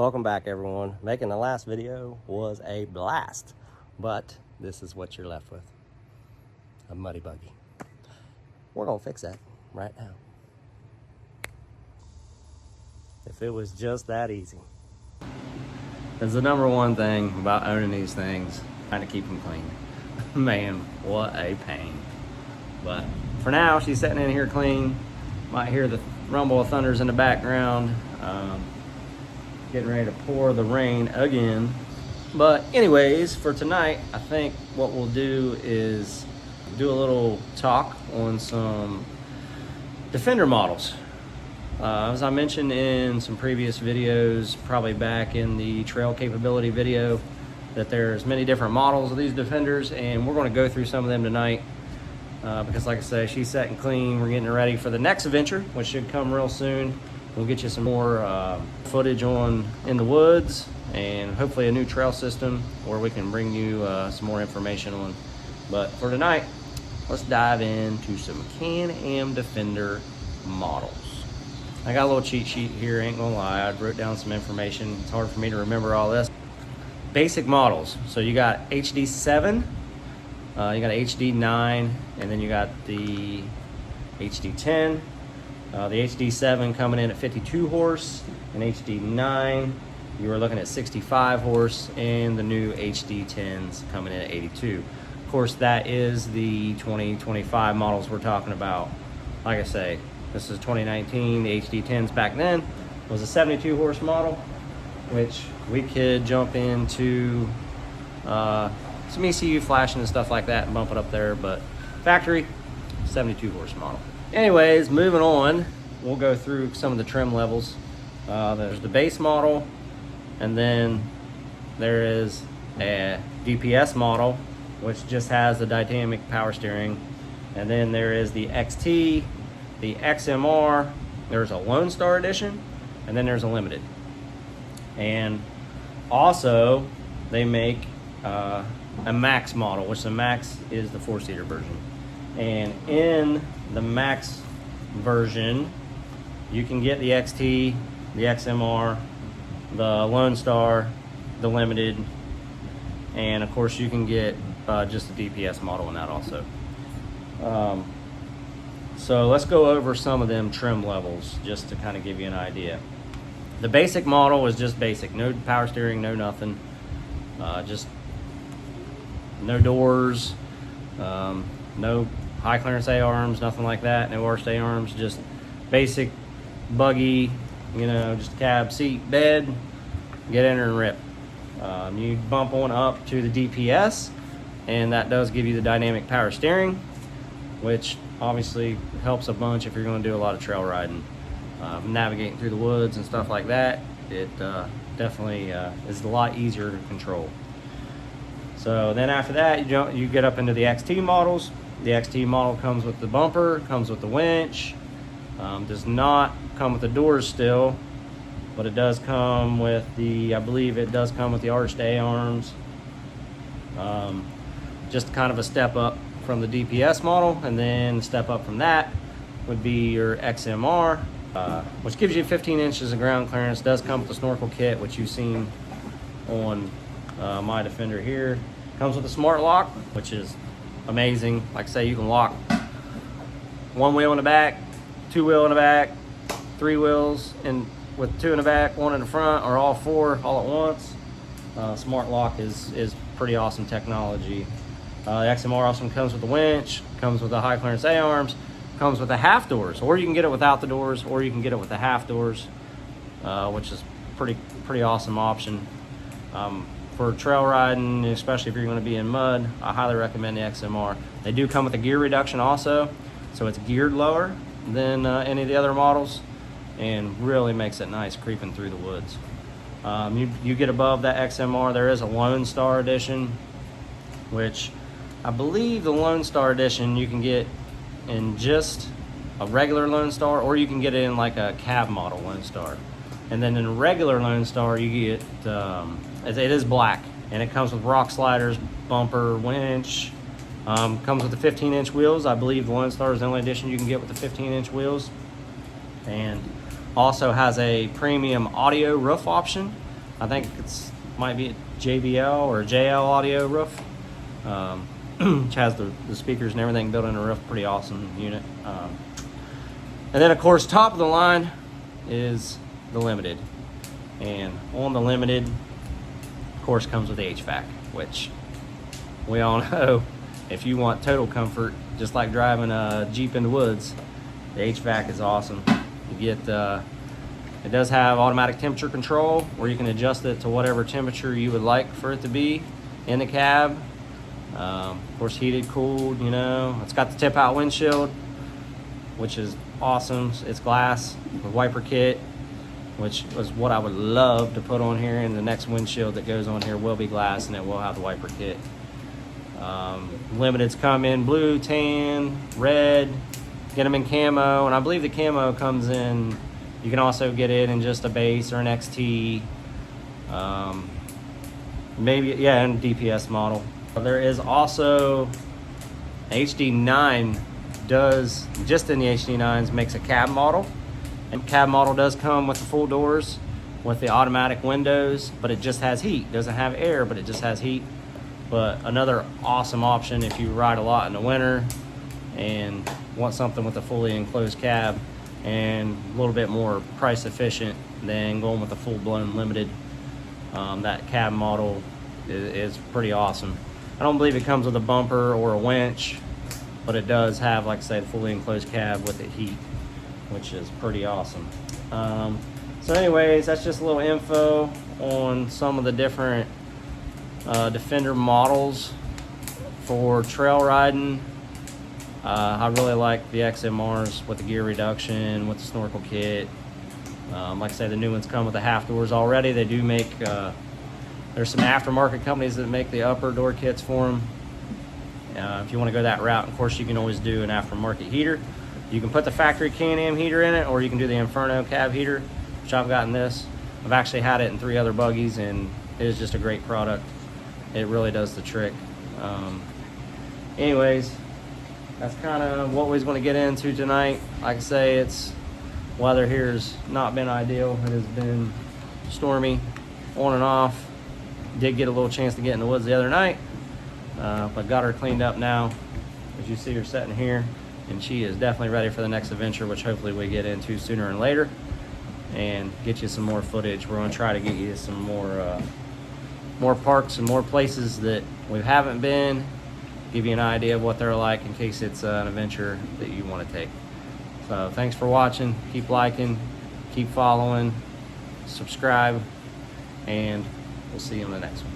Welcome back, everyone. Making the last video was a blast, but this is what you're left with. A muddy buggy. We're gonna fix that right now. If it was just that easy. That's the number one thing about owning these things, trying to keep them clean. Man, what a pain. But for now, she's sitting in here clean. Might hear the rumble of thunders in the background. Getting ready to pour the rain again. But anyways, for tonight, I think what we'll do is do a little talk on some Defender models. As I mentioned in some previous videos, probably back in the trail capability video, that there's many different models of these Defenders, and we're going to go through some of them tonight because like I say, she's set and clean. We're getting her ready for the next adventure, which should come real soon. We'll get you some more footage on in the woods and hopefully a new trail system where we can bring you some more information on. But for tonight, let's dive into some Can-Am Defender models. I got a little cheat sheet here, ain't gonna lie. I wrote down some information. It's hard for me to remember all this. Basic models. So you got HD7, you got HD9, and then you got the HD10. The HD7 coming in at 52 horse, and HD9 you were looking at 65 horse, and the new HD10s coming in at 82. Of course, that is the 2025 models we're talking about. Like I say, this is 2019. The HD10s back then was a 72 horse model, which we could jump into some ECU flashing and stuff like that and bump it up there, but factory 72 horse model. Anyways, moving on, we'll go through some of the trim levels. There's the base model, and then there is a DPS model, which just has the dynamic power steering. And then there is the XT, the XMR, there's a Lone Star Edition, and then there's a Limited. And also, they make a Max model, which the Max is the 4-seater version. And in the Max version, you can get the XT, the XMR, the Lone Star, the Limited, and of course you can get just the DPS model in that also. So let's go over some of them trim levels just to kind of give you an idea. The basic model is just basic, no power steering, no nothing, just no doors, no high clearance A-arms, nothing like that, no arched A-arms, just basic buggy, you know, just cab, seat, bed, get in there and rip. You bump on up to the DPS, and that does give you the dynamic power steering, which obviously helps a bunch if you're going to do a lot of trail riding. Navigating through the woods and stuff like that, it definitely is a lot easier to control. So then after that, you get up into the XT models. The XT model comes with the bumper, comes with the winch, does not come with the doors still, but it does come with the, I believe it does come with the arched A-arms. Just kind of a step up from the DPS model, and then a step up from that would be your XMR, which gives you 15 inches of ground clearance. Does come with the snorkel kit, which you've seen on my Defender here. Comes with a smart lock, which is amazing. Like I say, you can lock one wheel in the back, two wheel in the back, three wheels, and with two in the back, one in the front, or all four all at once. Smart lock is pretty awesome technology. The XMR also comes with the winch, comes with the high clearance A-arms, comes with the half doors, or you can get it without the doors, or you can get it with the half doors, which is pretty awesome option. For trail riding, especially if you're going to be in mud, I highly recommend the XMR. They do come with a gear reduction also, so it's geared lower than any of the other models, and really makes it nice creeping through the woods. You get above that XMR, there is a Lone Star Edition, which I believe the Lone Star Edition you can get in just a regular Lone Star, or you can get it in like a cab model Lone Star. And then in a regular Lone Star, you get, it is black, and it comes with rock sliders, bumper, winch, comes with the 15-inch wheels. I believe the Lone Star is the only edition you can get with the 15-inch wheels. And also has a premium audio roof option, I think might be a JBL or JL audio roof. Which has the speakers and everything built in the roof. Pretty awesome unit. And then of course, top of the line is the Limited. And on the Limited, of course, comes with the HVAC, which we all know if you want total comfort, just like driving a Jeep in the woods, the HVAC is awesome. You get, it does have automatic temperature control where you can adjust it to whatever temperature you would like for it to be in the cab. Of course, heated, cooled, you know. It's got the tip out windshield, which is awesome. It's glass with wiper kit, which was what I would love to put on here. And the next windshield that goes on here will be glass, and it will have the wiper kit. Limiteds come in blue, tan, red. Get them in camo, and I believe the camo comes in. You can also get it in just a base or an XT. Maybe, yeah, and DPS model. There is also HD9 does, just in the HD9s, makes a cab model. And cab model does come with the full doors, with the automatic windows, but it just has heat. Doesn't have air, but it just has heat. But another awesome option if you ride a lot in the winter and want something with a fully enclosed cab and a little bit more price efficient than going with a full-blown Limited. That cab model is pretty awesome. I don't believe it comes with a bumper or a winch, but it does have, like I say, the fully enclosed cab with the heat, which is pretty awesome. So anyways, that's just a little info on some of the different Defender models for trail riding. I really like the XMRs with the gear reduction, with the snorkel kit. Like I say, the new ones come with the half doors already. They do make, there's some aftermarket companies that make the upper door kits for them. If you want to go that route, of course, you can always do an aftermarket heater. You can put the factory Can-Am heater in it, or you can do the Inferno cab heater, which I've gotten this. I've actually had it in 3 other buggies, and it is just a great product. It really does the trick. Anyways, that's kind of what we was going to get into tonight. Like I say, weather here has not been ideal. It has been stormy on and off. Did get a little chance to get in the woods the other night, but got her cleaned up now. As you see her sitting here, and she is definitely ready for the next adventure, which hopefully we get into sooner and later and get you some more footage. We're going to try to get you some more parks and more places that we haven't been, give you an idea of what they're like in case it's an adventure that you want to take. So thanks for watching. Keep liking, keep following, subscribe, and we'll see you in the next one.